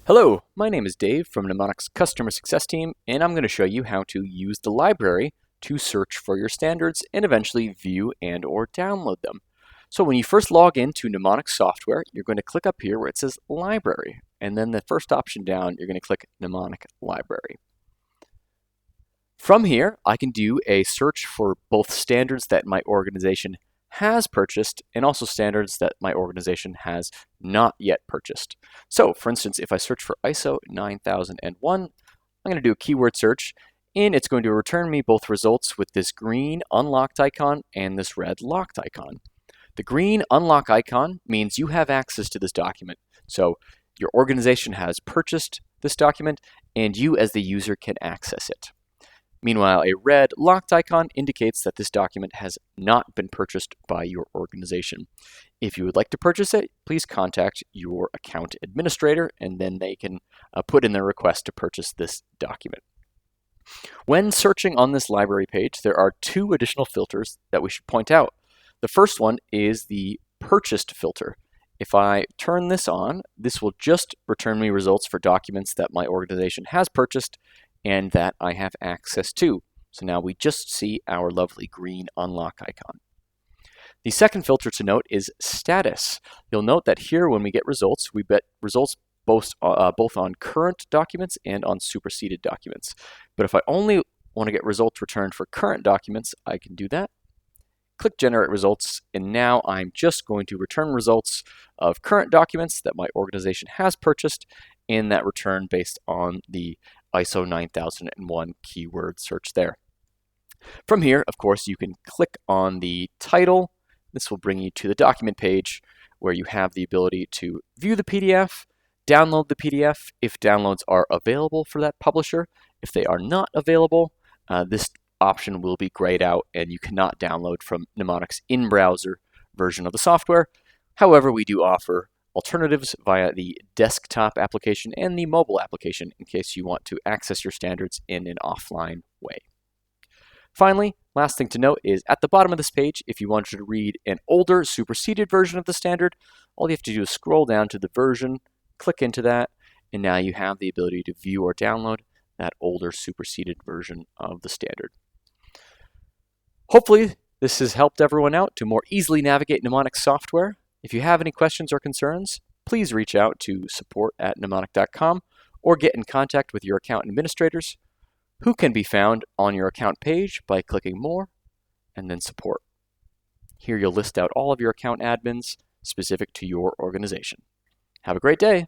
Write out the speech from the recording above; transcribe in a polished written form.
Hello, my name is Dave from Mnemonic's Customer Success Team, and I'm going to show you how to use the library to search for your standards and eventually view and or download them. So when you first log into Mnemonic software, you're going to click up here where it says Library, and then the first option down, you're going to click Mnemonic Library. From here, I can do a search for both standards that my organization has purchased and also standards that my organization has not yet purchased. So for instance, if I search for ISO 9001, I'm going to do a keyword search and it's going to return me both results with this green unlocked icon and this red locked icon. The green unlock icon means you have access to this document. So your organization has purchased this document and you as the user can access it. Meanwhile, a red locked icon indicates that this document has not been purchased by your organization. If you would like to purchase it, please contact your account administrator and then they can put in their request to purchase this document. When searching on this library page, there are two additional filters that we should point out. The first one is the purchased filter. If I turn this on, this will just return me results for documents that my organization has purchased and that I have access to. So now we just see our lovely green unlock icon. The second filter to note is status. You'll note that here when we get results, we get results both on current documents and on superseded documents. But if I only want to get results returned for current documents, I can do that. Click Generate Results, and now I'm just going to return results of current documents that my organization has purchased and that return based on the ISO 9001 keyword search there. From here, of course, you can click on the title. This will bring you to the document page where you have the ability to view the PDF, download the PDF if downloads are available for that publisher. If they are not available, this option will be grayed out and you cannot download from Mnemonic's in-browser version of the software. However, we do offer alternatives via the desktop application and the mobile application in case you want to access your standards in an offline way. Finally, last thing to note is at the bottom of this page, if you wanted to read an older superseded version of the standard, all you have to do is scroll down to the version, click into that, and now you have the ability to view or download that older superseded version of the standard. Hopefully, this has helped everyone out to more easily navigate Mnemonic software. If you have any questions or concerns, please reach out to support@nimonic.com or get in contact with your account administrators, who can be found on your account page by clicking More and then Support. Here you'll list out all of your account admins specific to your organization. Have a great day.